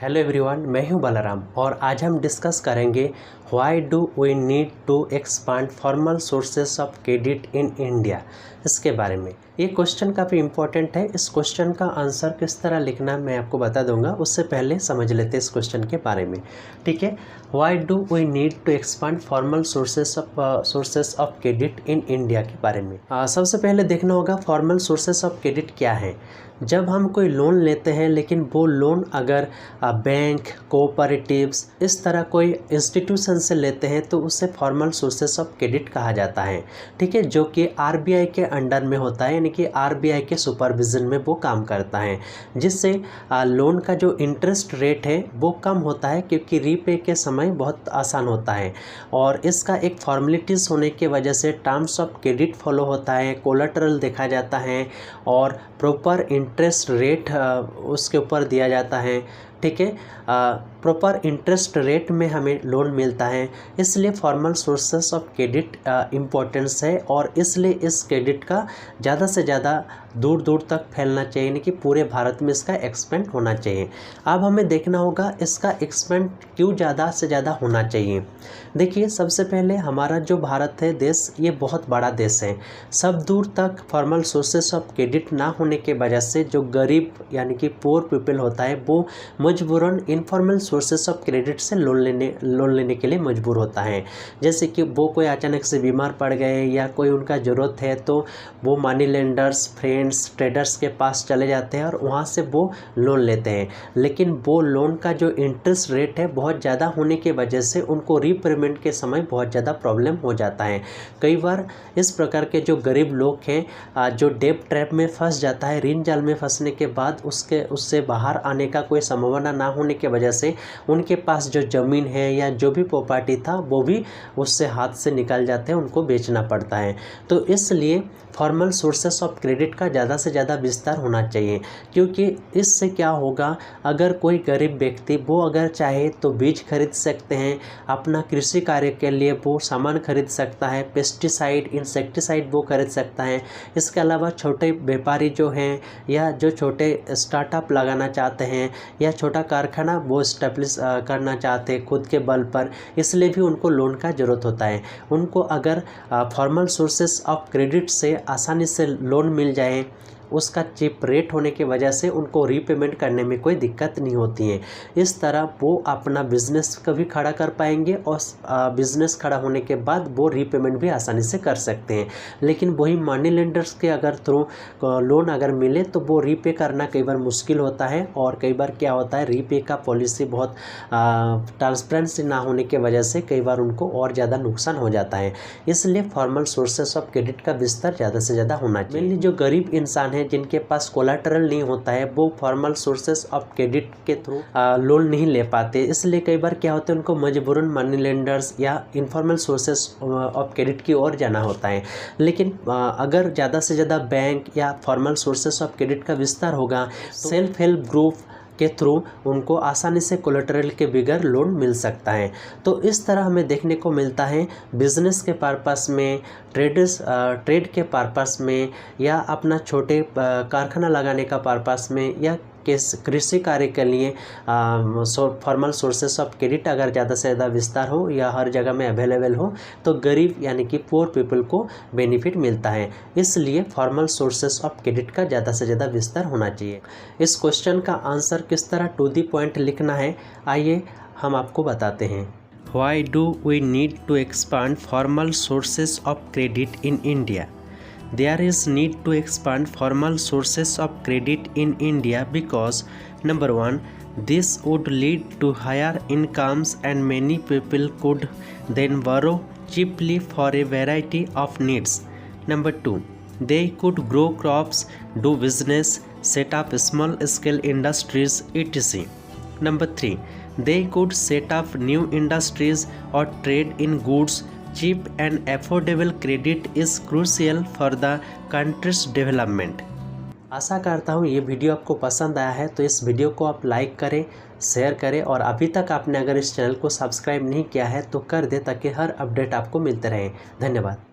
Hello everyone, मैं हूं बलराम और आज हम डिस्कस करेंगे why do we need to expand formal sources of credit in India. इसके बारे में ये क्वेश्चन काफ़ी इंपॉर्टेंट है। इस क्वेश्चन का आंसर किस तरह लिखना मैं आपको बता दूंगा, उससे पहले समझ लेते हैं इस क्वेश्चन के बारे में। ठीक है, why do we need to expand formal sources of credit in India के बारे में। सबसे पहले देखना होगा फॉर्मल सोर्सेस ऑफ क्रेडिट क्या है। जब हम कोई लोन लेते हैं, लेकिन वो लोन अगर बैंक, कोऑपरेटिव्स इस तरह कोई इंस्टीट्यूशन से लेते हैं तो उसे फॉर्मल सोर्सेस ऑफ क्रेडिट कहा जाता है। ठीक है, जो कि आरबीआई के अंडर में होता है, यानी कि आरबीआई के सुपरविजन में वो काम करता है, जिससे लोन का जो इंटरेस्ट रेट है वो कम होता है, क्योंकि रीपे के समय बहुत आसान होता है। और इसका एक फॉर्मेलिटीज़ होने की वजह से टर्म्स ऑफ क्रेडिट फॉलो होता है, कोलेटरल देखा जाता है और प्रॉपर इंटरेस्ट रेट उसके ऊपर दिया जाता है। ठीक है, प्रॉपर इंटरेस्ट रेट में हमें लोन मिलता है, इसलिए formal sources of credit importance है और इसलिए इस क्रेडिट का ज़्यादा से ज़्यादा दूर दूर तक फैलना चाहिए, यानी कि पूरे भारत में इसका एक्सपेंड होना चाहिए। अब हमें देखना होगा इसका एक्सपेंड क्यों ज़्यादा से ज़्यादा होना चाहिए। देखिए, सबसे पहले हमारा जो भारत है देश, ये बहुत बड़ा देश है। सब दूर तक फॉर्मल सोर्सेस ऑफ क्रेडिट ना होने के वजह से जो गरीब यानी कि पुअर पीपल होता है वो मजबूरन इनफॉर्मल सोर्सेस ऑफ क्रेडिट से लोन लेने के लिए मजबूर होता है। जैसे कि वो कोई अचानक से बीमार पड़ गए या कोई उनका ज़रूरत है तो वो मनी लेंडर्स, फ्रेंड्स, ट्रेडर्स के पास चले जाते हैं और वहाँ से वो लोन लेते हैं। लेकिन वो लोन का जो इंटरेस्ट रेट है बहुत ज़्यादा होने की वजह से उनको रीपेमेंट के समय बहुत ज़्यादा प्रॉब्लम हो जाता है। कई बार इस प्रकार के जो गरीब लोग हैं जो डेब्ट ट्रैप में फंस जाता है, ऋण जाल में फंसने के बाद उससे बाहर आने का कोई संभावना ना होने की वजह से उनके पास जो ज़मीन है या जो भी प्रॉपर्टी था वो भी उससे हाथ से निकल जाते हैं, उनको बेचना पड़ता है। तो इसलिए फॉर्मल सोर्सेस ऑफ क्रेडिट का ज़्यादा से ज़्यादा विस्तार होना चाहिए, क्योंकि इससे क्या होगा, अगर कोई गरीब व्यक्ति वो अगर चाहे तो बीज खरीद सकते हैं, अपना कृषि कार्य के लिए वो सामान खरीद सकता है, पेस्टिसाइड, इंसेक्टिसाइड वो खरीद सकता है। इसके अलावा छोटे व्यापारी जो हैं या जो छोटे स्टार्टअप लगाना चाहते हैं या छोटा कारखाना वो इस्टेब्लिश करना चाहते हैं खुद के बल पर, इसलिए भी उनको लोन का ज़रूरत होता है। उनको अगर फॉर्मल सोर्सेस ऑफ क्रेडिट से आसानी से लोन मिल जाए, उसका चीप रेट होने की वजह से उनको रीपेमेंट करने में कोई दिक्कत नहीं होती है। इस तरह वो अपना बिजनेस कभी खड़ा कर पाएंगे और बिजनेस खड़ा होने के बाद वो रीपेमेंट भी आसानी से कर सकते हैं। लेकिन वही मनी लेंडर्स के अगर थ्रू लोन अगर मिले तो वो रीपे करना कई बार मुश्किल होता है और कई बार क्या होता है, रीपे का पॉलिसी बहुत ट्रांसपेरेंसी ना होने की वजह से कई बार उनको और ज़्यादा नुकसान हो जाता है। इसलिए फॉर्मल सोर्सेस ऑफ क्रेडिट का विस्तार ज़्यादा से ज़्यादा होना चाहिए। मेनली जो गरीब इंसान है जिनके पास कोलेटरल नहीं होता है वो फॉर्मल सोर्सेस ऑफ क्रेडिट के थ्रू लोन नहीं ले पाते, इसलिए कई बार क्या होता है, उनको मजबूरन मनी लेंडर्स या इनफॉर्मल सोर्सेस ऑफ क्रेडिट की ओर जाना होता है। लेकिन अगर ज़्यादा से ज़्यादा बैंक या फॉर्मल सोर्सेस ऑफ क्रेडिट का विस्तार होगा तो सेल्फ हेल्प ग्रुप के थ्रू उनको आसानी से कोलेटरल के बगैर लोन मिल सकता है। तो इस तरह हमें देखने को मिलता है बिजनेस के पर्पस में, ट्रेड के पर्पस में या अपना छोटे कारखाना लगाने का पर्पस में या कृषि कार्य के लिए फॉर्मल सोर्सेस ऑफ क्रेडिट अगर ज़्यादा से ज़्यादा विस्तार हो या हर जगह में अवेलेबल हो तो गरीब यानी कि पुअर पीपल को बेनिफिट मिलता है। इसलिए फॉर्मल सोर्सेस ऑफ क्रेडिट का ज़्यादा से ज़्यादा विस्तार होना चाहिए। इस क्वेश्चन का आंसर किस तरह टू दी पॉइंट लिखना है, आइए हम आपको बताते हैं। Why do we need to expand formal sources of credit in India? There is need to expand formal sources of credit in India because number one, this would lead to higher incomes and many people could then borrow cheaply for a variety of needs. Number two, they could grow crops, do business, set up small scale industries, etc. Number three, they could set up new industries or trade in goods. Cheap and affordable credit is crucial for the country's development. आशा करता हूँ ये video आपको पसंद आया है, तो इस video को आप लाइक करें, शेयर करें और अभी तक आपने अगर इस चैनल को सब्सक्राइब नहीं किया है तो कर दे, ताकि हर अपडेट आपको मिलते रहे। धन्यवाद।